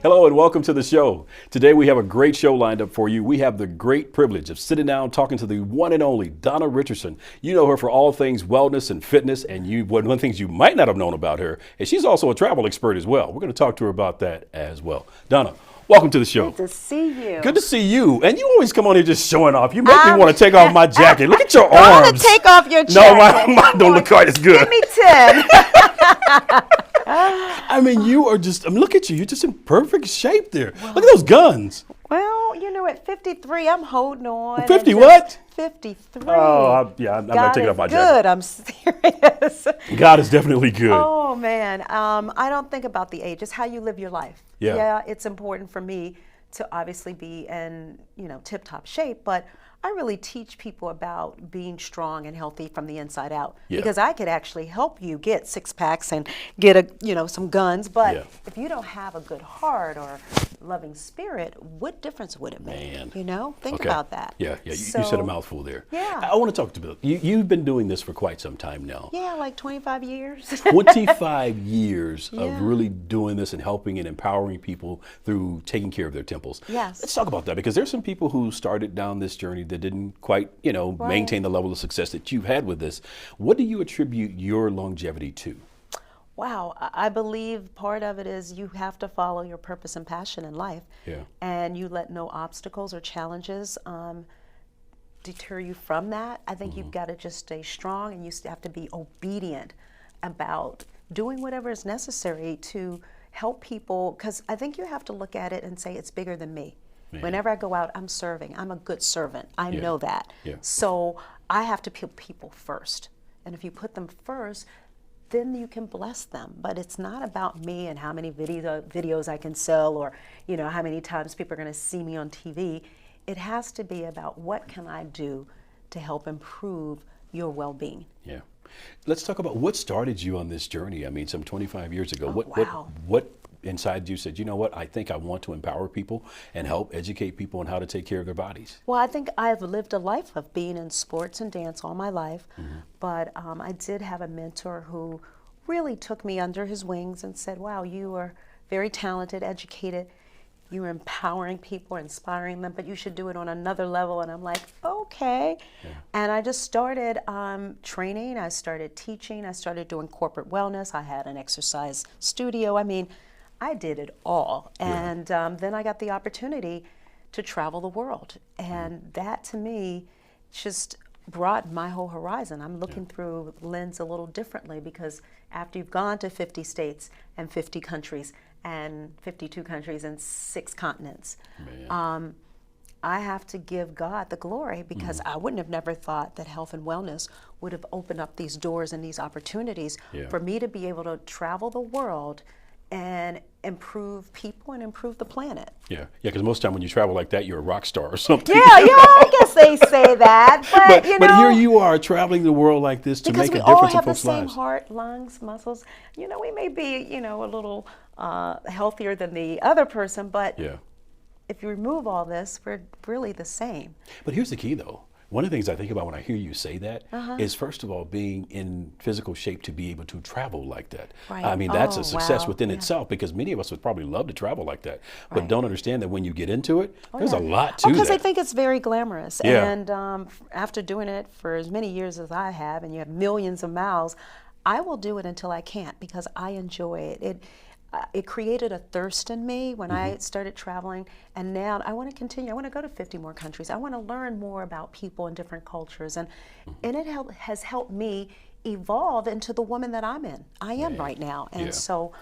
Hello and welcome to the show. Today we have a great show lined up for you. We have the great privilege of sitting down talking to the one and only Donna Richardson. You know her for all things wellness and fitness, and one of the things you might not have known about her is she's also a travel expert as well. We're going to talk to her about that as well. Donna, welcome to the show. Good to see you. Good to see you. And you always come on here just showing off. You make me want to take off my jacket. Look at your Go arms. on to take off your No, jacket. mine don't look quite as good. Give me 10. I mean, you are just, look at you. You're just in perfect shape there. Look at those guns. Well, you know, at 53, I'm holding on. 50 what? 53. Oh, yeah, I'm not taking off my jacket. Good, I'm serious. God is definitely good. Oh, man. I don't think about the age. It's how you live your life. Yeah. It's important for me to obviously be in, tip-top shape, but I really teach people about being strong and healthy from the inside out, because I could actually help you get six packs and get some guns. But if you don't have a good heart or loving spirit, what difference would it make? Think about that. Yeah. You said a mouthful there. Yeah. I want to talk to you. You've been doing this for quite some time now. Yeah, like 25 years. 25 years of really doing this and helping and empowering people through taking care of their temples. Yes. Let's talk about that, because there's some people who started down this journey that didn't quite, maintain the level of success that you've had with this. What do you attribute your longevity to? Wow, I believe part of it is you have to follow your purpose and passion in life. Yeah. And you let no obstacles or challenges deter you from that. I think you've got to just stay strong, and you have to be obedient about doing whatever is necessary to help people, because I think you have to look at it and say it's bigger than me. Man. Whenever I go out, I'm serving. I'm a good servant. I know that. Yeah. So I have to put people first. And if you put them first, then you can bless them. But it's not about me and how many videos I can sell, or how many times people are going to see me on TV. It has to be about what can I do to help improve your well-being. Yeah. Let's talk about what started you on this journey. I mean, some 25 years ago. Wow. What inside you said, you know what, I think I want to empower people and help educate people on how to take care of their bodies? Well, I think I've lived a life of being in sports and dance all my life, but I did have a mentor who really took me under his wings and said, wow, you are very talented, educated, you're empowering people, inspiring them, but you should do it on another level. And I'm like, okay. Yeah. And I just started training, I started teaching, I started doing corporate wellness, I had an exercise studio. I mean, I did it all. And then I got the opportunity to travel the world. And that to me just broadened my whole horizon. I'm looking through the lens a little differently, because after you've gone to 50 states and 50 countries and 52 countries and 6 continents, I have to give God the glory, because I wouldn't have never thought that health and wellness would have opened up these doors and these opportunities for me to be able to travel the world and improve people and improve the planet. Yeah, because most time when you travel like that, you're a rock star or something. Yeah, I guess they say that. But here you are traveling the world like this to make a difference in folks' lives. Because we all have the same heart, lungs, muscles. We may be, a little healthier than the other person, but if you remove all this, we're really the same. But here's the key, though. One of the things I think about when I hear you say that is, first of all, being in physical shape to be able to travel like that. Right. I mean, that's a success within itself, because many of us would probably love to travel like that, but don't understand that when you get into it, there's a lot to that. Because I think it's very glamorous. And after doing it for as many years as I have, and you have millions of miles, I will do it until I can't, because I enjoy it. It created a thirst in me when I started traveling, and now I want to continue. I want to go to 50 more countries. I want to learn more about people in different cultures, and it has helped me evolve into the woman that I am right now. And so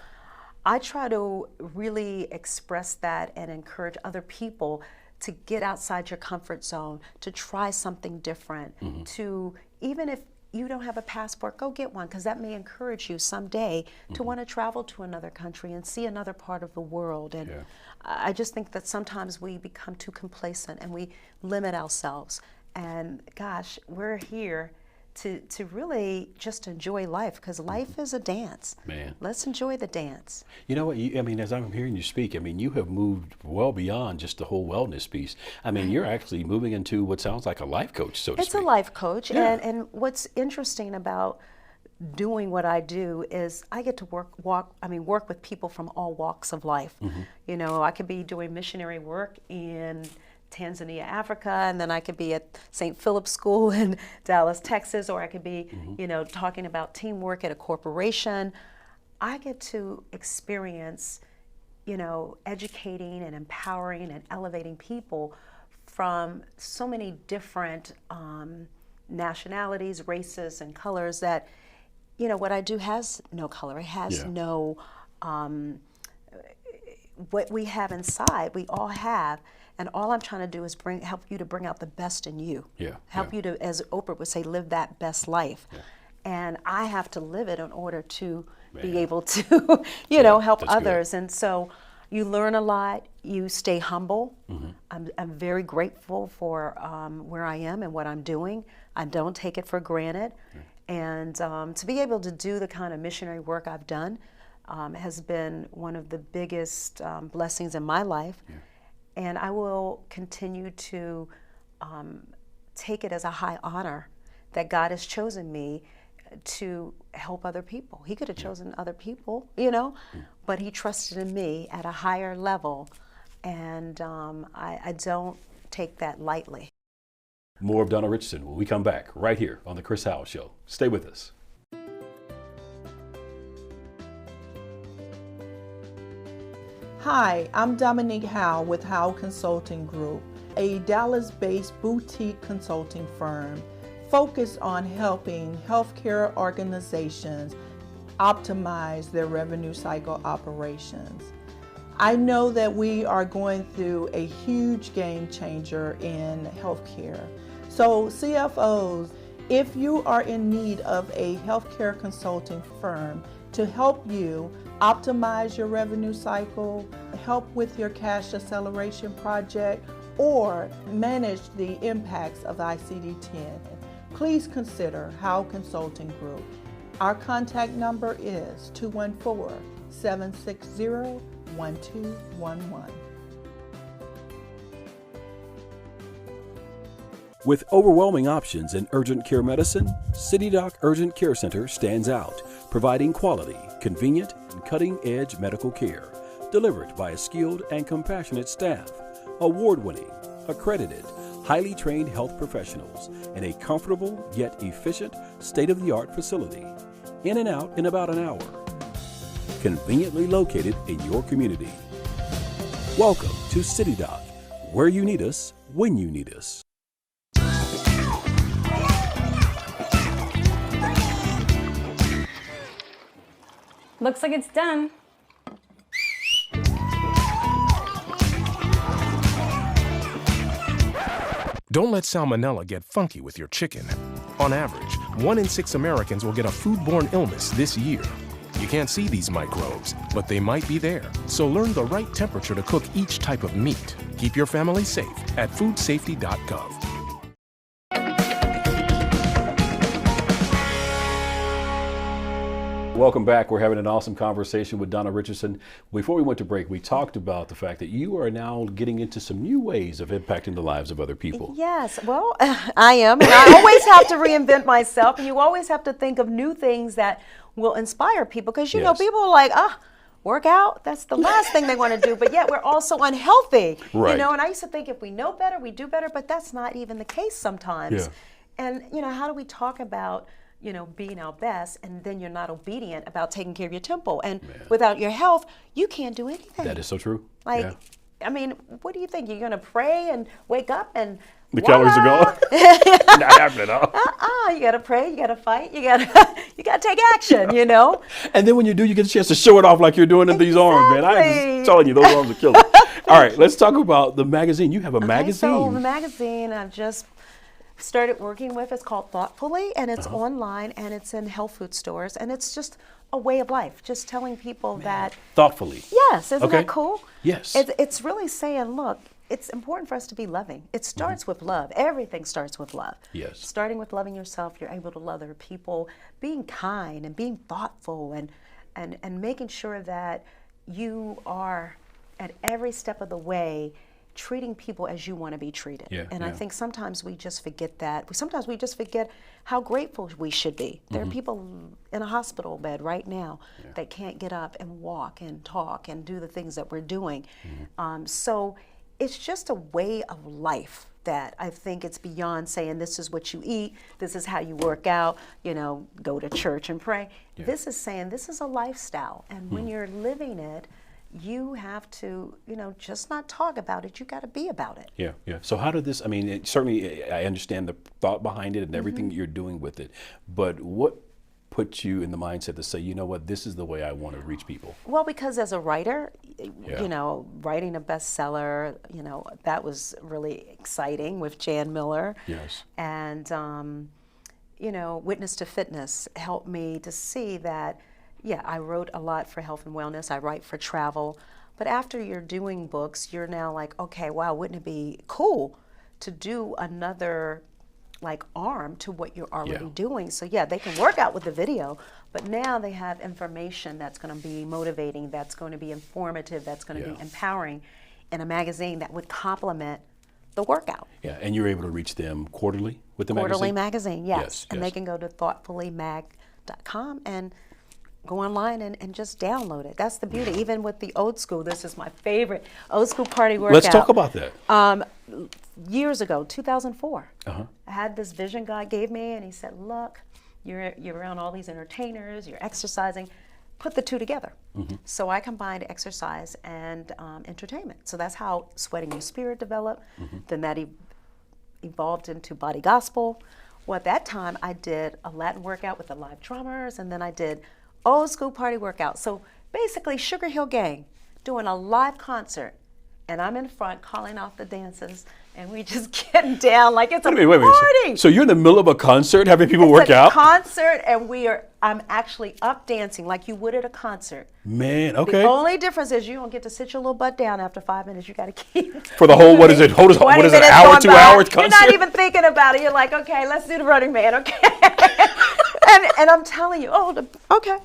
I try to really express that and encourage other people to get outside your comfort zone, to try something different, to, even if you don't have a passport, go get one, because that may encourage you someday to want to travel to another country and see another part of the world. And I just think that sometimes we become too complacent and we limit ourselves. And gosh, we're here to really just enjoy life, because life is a dance. Man. Let's enjoy the dance. You know what, as I'm hearing you speak, you have moved well beyond just the whole wellness piece. You're actually moving into what sounds like a life coach, so to speak. It's a life coach, and what's interesting about doing what I do is I get to work with people from all walks of life. You know, I could be doing missionary work in Tanzania, Africa, and then I could be at St. Philip's School in Dallas, Texas, or I could be, you know, talking about teamwork at a corporation. I get to experience, you know, educating and empowering and elevating people from so many different nationalities, races, and colors that, you know, what I do has no color. It has no, what we have inside, we all have. And all I'm trying to do is help you to bring out the best in you. Help you to, as Oprah would say, live that best life. And I have to live it in order to be able to, you know, help others. Good. And so you learn a lot. You stay humble. I'm very grateful for where I am and what I'm doing. I don't take it for granted. And to be able to do the kind of missionary work I've done has been one of the biggest blessings in my life. And I will continue to take it as a high honor that God has chosen me to help other people. He could have chosen other people, you know, but he trusted in me at a higher level. And I don't take that lightly. More of Donna Richardson when we come back right here on The Chris Howell Show. Stay with us. Hi, I'm Dominique Howell with Howell Consulting Group, a Dallas-based boutique consulting firm focused on helping healthcare organizations optimize their revenue cycle operations. I know that we are going through a huge game changer in healthcare. So CFOs, if you are in need of a healthcare consulting firm to help you optimize your revenue cycle, help with your cash acceleration project, or manage the impacts of ICD-10, please consider Howell Consulting Group. Our contact number is 214-760-1211. With overwhelming options in urgent care medicine, CityDoc Urgent Care Center stands out, providing quality, convenient, and cutting-edge medical care, delivered by a skilled and compassionate staff, award-winning, accredited, highly trained health professionals, and a comfortable yet efficient state-of-the-art facility. In and out in about an hour. Conveniently located in your community. Welcome to CityDoc, where you need us, when you need us. Looks like it's done. Don't let salmonella get funky with your chicken. On average, 1 in 6 Americans will get a foodborne illness this year. You can't see these microbes, but they might be there. So learn the right temperature to cook each type of meat. Keep your family safe at foodsafety.gov. Welcome back. We're having an awesome conversation with Donna Richardson. Before we went to break, we talked about the fact that you are now getting into some new ways of impacting the lives of other people. Yes, well, I am, and I always have to reinvent myself, and you always have to think of new things that will inspire people, because you know, people are like, work out, that's the last thing they want to do, but yet we're also unhealthy, you know, and I used to think if we know better, we do better, but that's not even the case sometimes. And, you know, how do we talk about, you know, being our best, and then you're not obedient about taking care of your temple? And without your health, you can't do anything. That is so true. Like, I mean, what do you think? You're going to pray and wake up and the calories are gone? Not happening, you got to pray, you got to fight, you got to take action, you know? And then when you do, you get a chance to show it off like you're doing in these arms, man. I'm just telling you, those arms are killer. All right, let's talk about the magazine. You have a magazine. So the magazine I've just started working with, it's called Thoughtfully, and it's online, and it's in health food stores, and it's just a way of life, just telling people that thoughtfully. Yes, isn't that cool? Yes. It's really saying, look, it's important for us to be loving. It starts with love. Everything starts with love. Yes. Starting with loving yourself, you're able to love other people, being kind and being thoughtful, and making sure that you are at every step of the way treating people as you want to be treated. Yeah, and I think sometimes we just forget that. Sometimes we just forget how grateful we should be. There are people in a hospital bed right now that can't get up and walk and talk and do the things that we're doing. So it's just a way of life that I think it's beyond saying this is what you eat, this is how you work out, you know, go to church and pray. This is saying this is a lifestyle. And when you're living it, you have to, you know, just not talk about it, you got to be about it. Yeah, yeah. So how did this, I mean, certainly I understand the thought behind it and everything you're doing with it, but what put you in the mindset to say, you know what, this is the way I want to reach people? Well, because as a writer, you know, writing a bestseller, you know, that was really exciting with Jan Miller. Yes. And, you know, Witness to Fitness helped me to see that, yeah, I wrote a lot for health and wellness. I write for travel. But after you're doing books, you're now like, okay, wow, wouldn't it be cool to do another like arm to what you're already doing? So yeah, they can work out with the video, but now they have information that's going to be motivating, that's going to be informative, that's going to be empowering in a magazine that would complement the workout. Yeah, and you're able to reach them quarterly with the Quarterly magazine? magazine, yes. And they can go to thoughtfullymag.com and go online and just download it. That's the beauty. Even with the old school, this is my favorite old school party workout. Let's talk about that. Years ago, 2004, I had this vision God gave me, and he said, look, you're around all these entertainers, you're exercising, put the two together. So I combined exercise and entertainment. So that's how Sweating Your Spirit developed. Then that evolved into Body Gospel. Well, at that time, I did a Latin workout with the live drummers, and then I did old school party workout. So basically, Sugar Hill Gang doing a live concert, and I'm in front calling off the dances, and we just getting down like it's a party. So you're in the middle of a concert having people work out? Concert, and I'm actually up dancing like you would at a concert. Man, okay. The only difference is you don't get to sit your little butt down after 5 minutes. You got to keep. For the whole, what is it? What is it, an hour, 2 hours concert? You're not even thinking about it. You're like, okay, let's do the Running Man, okay? and I'm telling you, okay.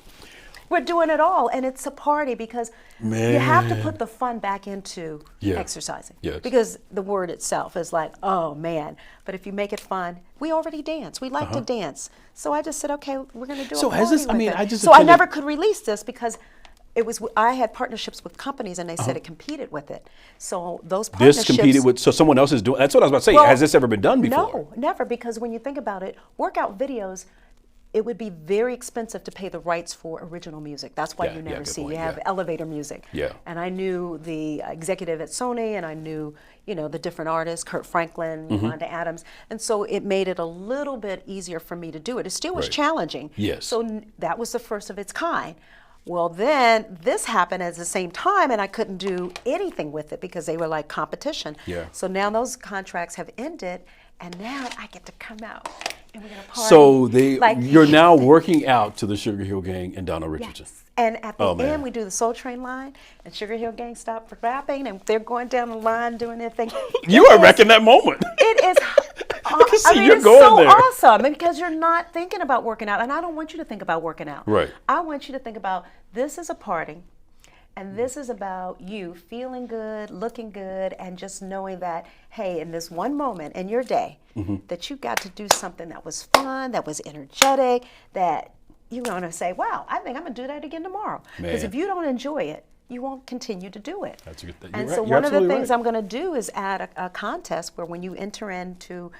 We're doing it all, and it's a party because you have to put the fun back into exercising. Yes. Because the word itself is like, oh man. But if you make it fun, we already dance. We like to dance. So I just said, okay, we're going to do a party with it. So I never could release this because I had partnerships with companies, and they said it competed with it. So those partnerships. This competed with, so someone else is doing, that's what I was about to say. Has this ever been done before? No, never, because when you think about it, workout videos, it would be very expensive to pay the rights for original music. That's why you never see. You have elevator music. Yeah. And I knew the executive at Sony, and I knew, you know, the different artists, Kurt Franklin, Yolanda Adams. And so it made it a little bit easier for me to do it. It still was challenging. Yes. So that was the first of its kind. Well, then this happened at the same time, and I couldn't do anything with it because they were like competition. Yeah. So now those contracts have ended, and now I get to come out. And we're gonna party. So you're now working out to the Sugar Hill Gang and Donna Richardson. Yes. And at the end, we do the Soul Train line, and Sugar Hill Gang stop for rapping, and they're going down the line doing their thing. You are wrecking that moment. It is. You're going so there. Awesome, because you're not thinking about working out, and I don't want you to think about working out. Right. I want you to think about this is a party. And this is about you feeling good, looking good, and just knowing that, hey, in this one moment in your day, that you got to do something that was fun, that was energetic, that you're going to say, wow, I think I'm going to do that again tomorrow. Because if you don't enjoy it, you won't continue to do it. That's a good thing. And so one of the things I'm going to do is add a contest where when you enter into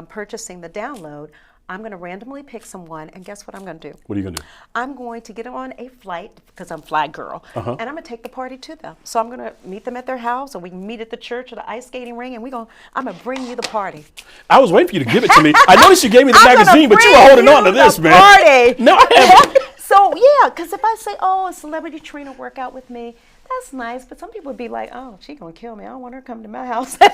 purchasing the download, I'm going to randomly pick someone, and guess what I'm going to do? What are you going to do? I'm going to get on a flight, because I'm fly girl, and I'm going to take the party to them. So I'm going to meet them at their house, or we can meet at the church or the ice skating ring, and I'm going to bring you the party. I was waiting for you to give it to me. I noticed you gave me the magazine, but you were holding on to this, man. Party. No, I haven't. So yeah, because if I say, oh, a celebrity trainer workout with me, that's nice, but some people would be like, oh, she's going to kill me. I don't want her to come to my house. But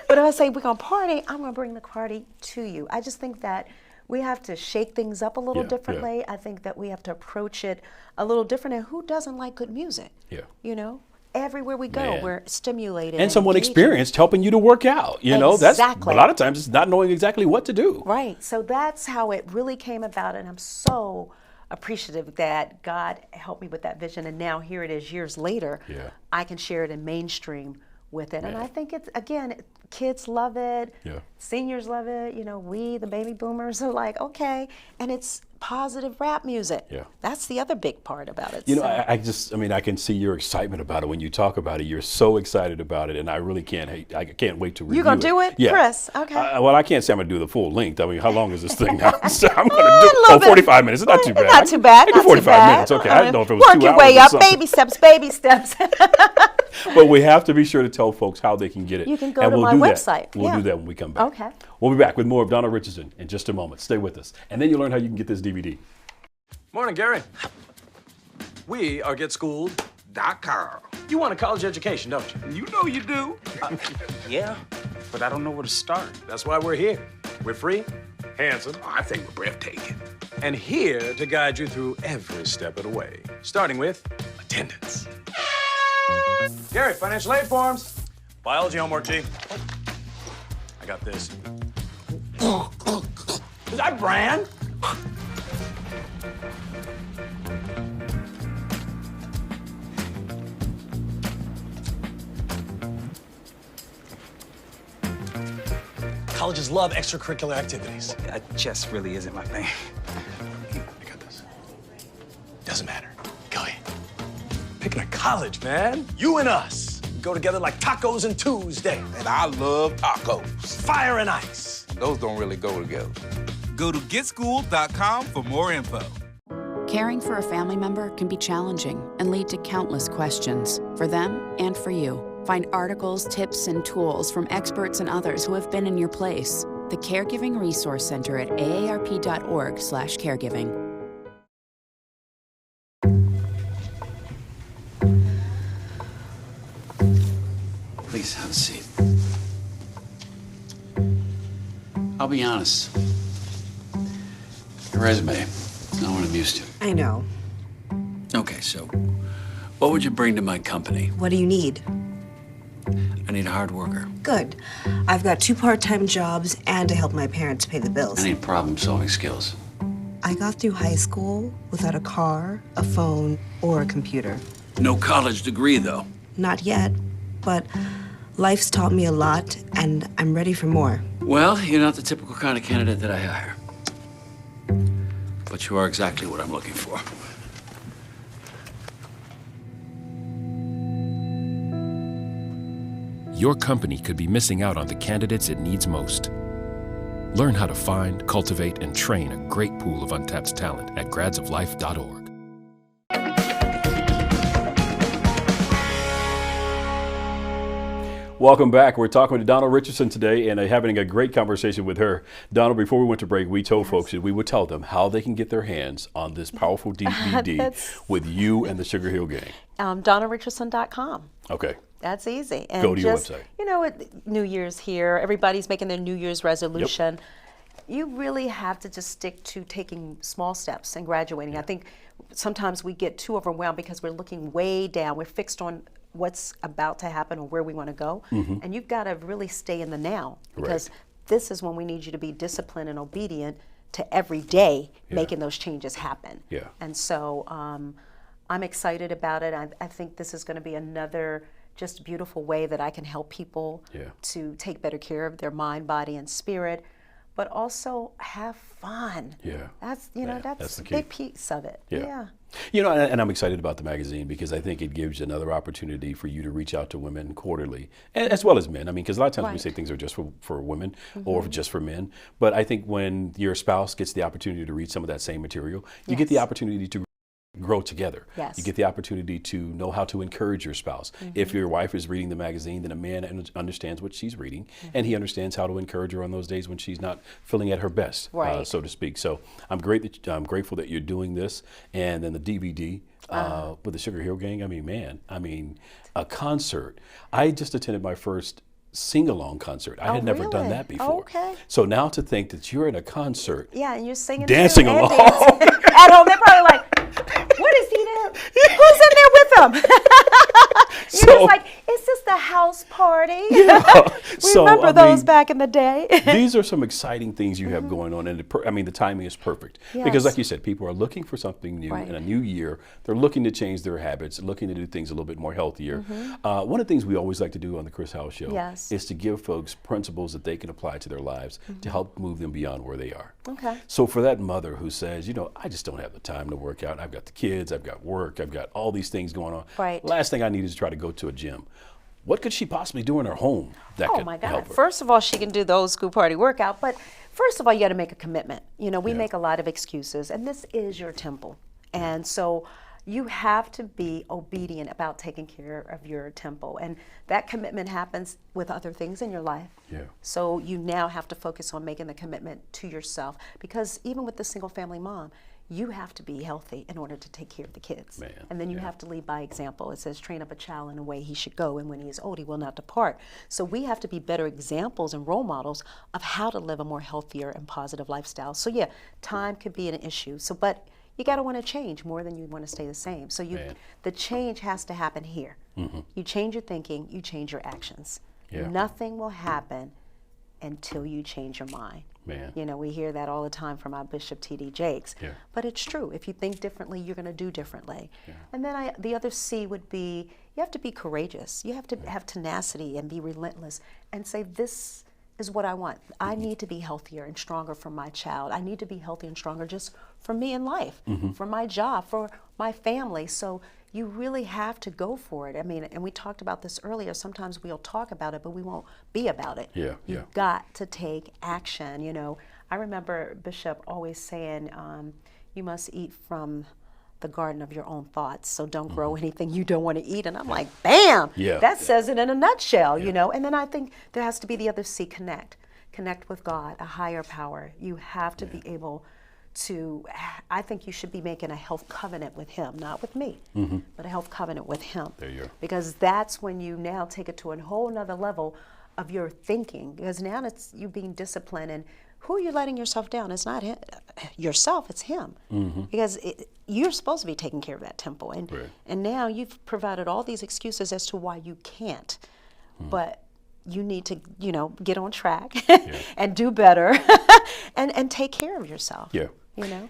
if I say we're going to party, I'm going to bring the party to you. I just think that we have to shake things up a little differently. Yeah. I think that we have to approach it a little different. And who doesn't like good music? Yeah. You know, everywhere we go, we're stimulated. And someone experienced helping you to work out. You know, that's a lot of times it's not knowing exactly what to do. Right. So that's how it really came about. And I'm so appreciative that God helped me with that vision. And now here it is years later. Yeah. I can share it in mainstream with it. And Man. I think it's, again, kids love it, Yeah. seniors love it, we, the baby boomers, are like, okay, and it's positive rap music. Yeah. That's the other big part about it. I can see your excitement about it when you talk about it. You're so excited about it, and I really can't wait to review it. You gonna do it, Yeah. Chris? Okay. Well, I can't say I'm gonna do the full length. I mean, how long is this thing now? So I'm gonna a do little bit. 45 minutes. It's not too bad. Not too bad. Maybe not 45 too bad. minutes. Okay, I didn't know if it was Work 2 your hours way or up, something. baby steps, baby steps. But we have to be sure to tell folks how they can get it. You can go and to we'll my do website. That. We'll Yeah. do that when we come back. Okay. We'll be back with more of Donna Richardson in just a moment. Stay with us. And then you'll learn how you can get this DVD. Morning, Gary. We are GetSchooled.com. You want a college education, don't you? You know you do. Yeah, But I don't know where to start. that's why we're here. We're free, handsome, I think we're breathtaking. and here to guide you through every step of the way, starting with attendance. Gary, financial aid forms. Biology homework, G. I got this. Is that brand? Colleges love extracurricular activities. Chess really isn't my thing. I got this. Doesn't matter. Go ahead. Picking a college, man. You and us go together like tacos and Tuesday. And I love tacos. Fire and ice. Those don't really go together. Go to getschool.com for more info. Caring for a family member can be challenging and lead to countless questions for them and for you. Find articles, tips, and tools from experts and others who have been in your place. The Caregiving Resource Center at aarp.org/caregiving. Please have a seat. I'll be honest. Your resume, not what I'm used to. I know. Okay, so what would you bring to my company? What do you need? I need a hard worker. Good. I've got 2 part-time jobs and to help my parents pay the bills. I need problem-solving skills. I got through high school without a car, a phone, or a computer. No college degree, though. Not yet, but life's taught me a lot, and I'm ready for more. Well, you're not the typical kind of candidate that I hire. But you are exactly what I'm looking for. Your company could be missing out on the candidates it needs most. Learn how to find, cultivate, and train a great pool of untapped talent at gradsoflife.org. Welcome back. We're talking to Donna Richardson today and having a great conversation with her. Donna, before we went to break, we told folks that we would tell them how they can get their hands on this powerful DVD with you and the Sugar Hill Gang. DonnaRichardson.com. Okay. That's easy. And Go to your just, website. New Year's here. Everybody's making their New Year's resolution. You really have to just stick to taking small steps and graduating. I think sometimes we get too overwhelmed because we're looking way down. We're fixed on what's about to happen or where we want to go. And you've got to really stay in the now, because this is when we need you to be disciplined and obedient to every day making those changes happen. And so I'm excited about it. I think this is going to be another just beautiful way that I can help people to take better care of their mind, body, and spirit, but also have fun. That's that's the a key. big piece of it. And I'm excited about the magazine because I think it gives another opportunity for you to reach out to women quarterly, as well as men. I mean, because a lot of times we say things are just for women or just for men. But I think when your spouse gets the opportunity to read some of that same material, you get the opportunity to grow together. You get the opportunity to know how to encourage your spouse. If your wife is reading the magazine, then a man understands what she's reading, and he understands how to encourage her on those days when she's not feeling at her best, so to speak. So I'm grateful that you're doing this, and then the DVD with the Sugar Hill Gang. I mean, a concert. I just attended my first sing-along concert. I had never done that before. So now to think that you're in a concert, and you're singing, dancing along at home, they're probably like, "What is he doing? Who's in there with him?" You're just like, it's just the house party. Yeah. So, Remember I those mean, back in the day? These are some exciting things you have going on, and the timing is perfect. Because Yes. like you said, people are looking for something new Right. in a new year. They're looking to change their habits, looking to do things a little bit more healthier. One of the things we always like to do on the Chris Howell Show Yes. is to give folks principles that they can apply to their lives to help move them beyond where they are. Okay. So for that mother who says, I just don't have the time to work out. I've got the kids, I've got work, I've got all these things going on. Right. Last thing I need is to try to go to a gym. What could she possibly do in her home that Oh could my help God. her? First of all, she can do the old school party workout, but first of all, you got to make a commitment. We Yeah. make a lot of excuses, and this is your temple. And so you have to be obedient about taking care of your temple. And that commitment happens with other things in your life. Yeah. So you now have to focus on making the commitment to yourself, because even with the single family mom, you have to be healthy in order to take care of the kids. Man, and then you have to lead by example. It says, train up a child in a way he should go, and when he is old, he will not depart. So we have to be better examples and role models of how to live a more healthier and positive lifestyle. So yeah, time could be an issue. So, but you got to want to change more than you want to stay the same. So the change has to happen here. You change your thinking, you change your actions. Yeah. Nothing will happen until you change your mind. Man. We hear that all the time from our Bishop T.D. Jakes. Yeah. But it's true. If you think differently, you're going to do differently. And then the other C would be, you have to be courageous. You have to have tenacity and be relentless and say, this is what I want. I need to be healthier and stronger for my child. I need to be healthier and stronger just for me in life, for my job, for my family. So you really have to go for it. I mean, and we talked about this earlier. Sometimes we'll talk about it, but we won't be about it. Yeah, You've got to take action. I remember Bishop always saying, you must eat from the garden of your own thoughts. So don't grow anything you don't want to eat. And I'm like, bam, that says it in a nutshell, And then I think there has to be the other C, connect with God, a higher power. You have to be able to, I think you should be making a health covenant with him, not with me, but a health covenant with him. There you go. Because that's when you now take it to a whole nother level of your thinking, because now it's you being disciplined. And who are you letting yourself down? It's not yourself, it's him. Because you're supposed to be taking care of that temple. And now you've provided all these excuses as to why you can't. But you need to, get on track and do better and take care of yourself. Yeah.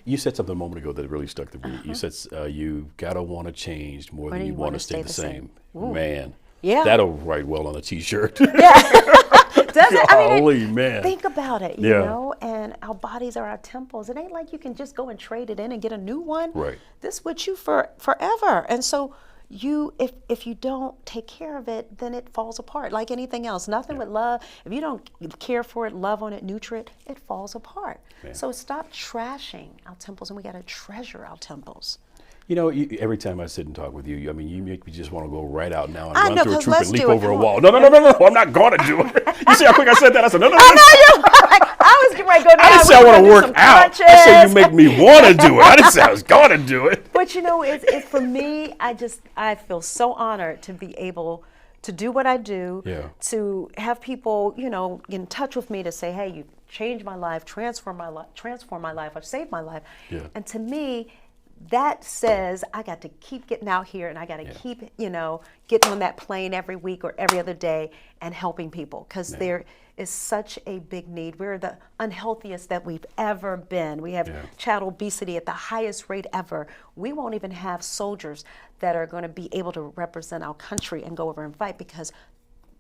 You said something a moment ago that really stuck to me. You said you gotta want to change more than you want to stay the same. Man, that'll write well on a T-shirt. Does it? Holy man. Think about it, you know, and our bodies are our temples. It ain't like you can just go and trade it in and get a new one. Right. This with you for forever. And so if you don't take care of it, then it falls apart like anything else. Nothing but love. If you don't care for it, love on it, nurture it, it falls apart. Man. So stop trashing our temples, and we got to treasure our temples. Every time I sit and talk with you, you make me just want to go right out now and I run know, through a 'cause troop and let's leap do it. over a Come wall. on. No, I'm not going to do it. You see how quick I said that? I said, no. I know you. I was getting ready to go down. I didn't say I want to work out. I said you make me want to do it. I didn't say I was going to do it. But it's for me, I feel so honored to be able to do what I do, to have people, get in touch with me to say, hey, you changed my life, transform my life, or saved my life. Yeah. And to me, that says I got to keep getting out here, and I got to keep, getting on that plane every week or every other day and helping people, because there is such a big need. We're the unhealthiest that we've ever been. We have child obesity at the highest rate ever. We won't even have soldiers that are going to be able to represent our country and go over and fight because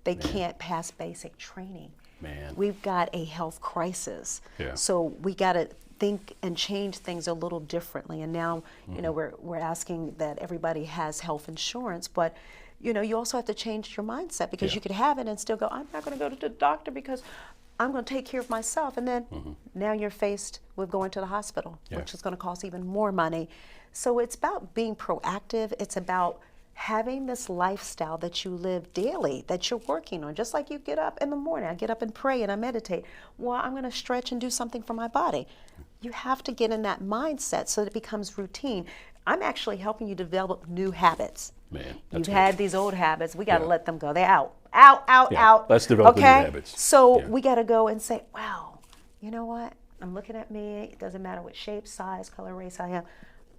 they can't pass basic training. Man. We've got a health crisis. Yeah. So we got to think and change things a little differently. And now, we're asking that everybody has health insurance, but you also have to change your mindset, because you could have it and still go, I'm not going to go to the doctor because I'm going to take care of myself. And then now you're faced with going to the hospital, which is going to cost even more money. So it's about being proactive. It's about having this lifestyle that you live daily, that you're working on. Just like you get up in the morning, I get up and pray and I meditate. Well, I'm going to stretch and do something for my body. You have to get in that mindset so that it becomes routine. I'm actually helping you develop new habits. Man, You've had these old habits. We got to let them go. They're out. Let's develop the new habits. So we got to go and say, wow, you know what? I'm looking at me. It doesn't matter what shape, size, color, race I am.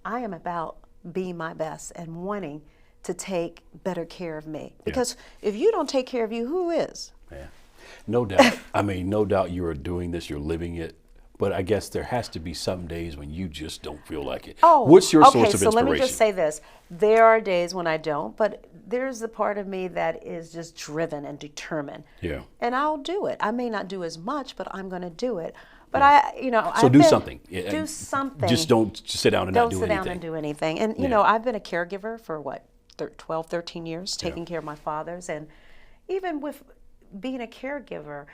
I am about being my best and wanting to take better care of me. Because if you don't take care of you, who is? Yeah, no doubt. I mean, no doubt you are doing this, you're living it. But I guess there has to be some days when you just don't feel like it. Oh, what's your source of okay, inspiration? so let me just say this. There are days when I don't, but there's a part of me that is just driven and determined. Yeah. And I'll do it. I may not do as much, but I'm going to do it. But So do something. Do something. Just don't sit down and not do anything. Don't sit down and do anything. And, you know, I've been a caregiver for, 12, 13 years, taking care of my fathers. And even with being a caregiver,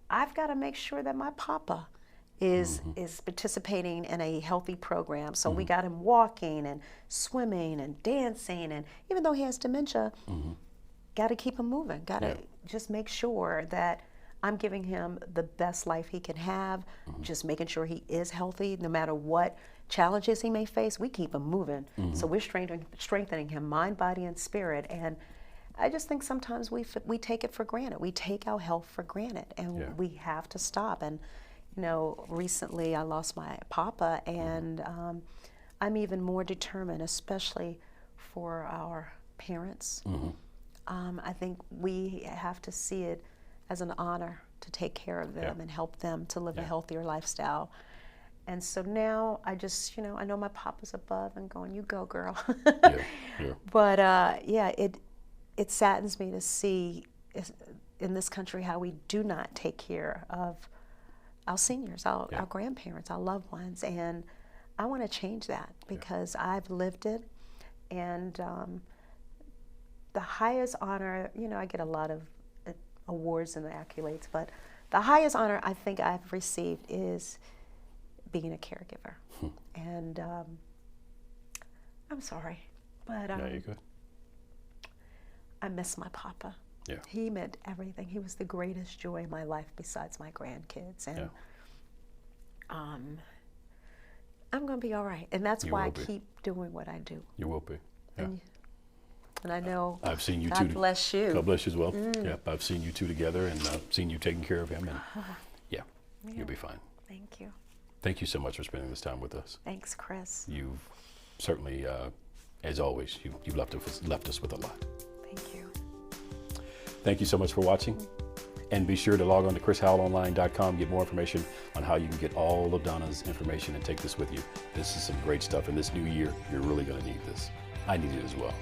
I've got to make sure that my papa is participating in a healthy program. So we got him walking and swimming and dancing. And even though he has dementia, got to keep him moving. Got to just make sure that I'm giving him the best life he can have, just making sure he is healthy no matter what challenges he may face. We keep him moving. So we're strengthening him mind, body, and spirit. And I just think sometimes we take it for granted. We take our health for granted, and we have to stop. And you know, recently I lost my papa, and I'm even more determined, especially for our parents. I think we have to see it as an honor to take care of them and help them to live a healthier lifestyle. And so now I just, you know, I know my papa's above and going, you go, girl. But it saddens me to see in this country how we do not take care of our seniors, our grandparents, our loved ones. And I want to change that because I've lived it. And the highest honor, you know, I get a lot of awards and accolades, but the highest honor I think I've received is being a caregiver. And I'm sorry, but no, you're good. I miss my papa. Yeah. He meant everything. He was the greatest joy in my life besides my grandkids. And I'm going to be all right. And that's why I keep doing what I do. You will be. Yeah. And I know I've seen you God two. bless you. God bless you as well. Yep, I've seen you two together, and I've seen you taking care of him. And you'll be fine. Thank you. Thank you so much for spending this time with us. Thanks, Chris. You've certainly, as always, you've left us with a lot. Thank you. Thank you so much for watching. And be sure to log on to chrishowellonline.com, get more information on how you can get all of Donna's information and take this with you. This is some great stuff in this new year. You're really going to need this. I need it as well.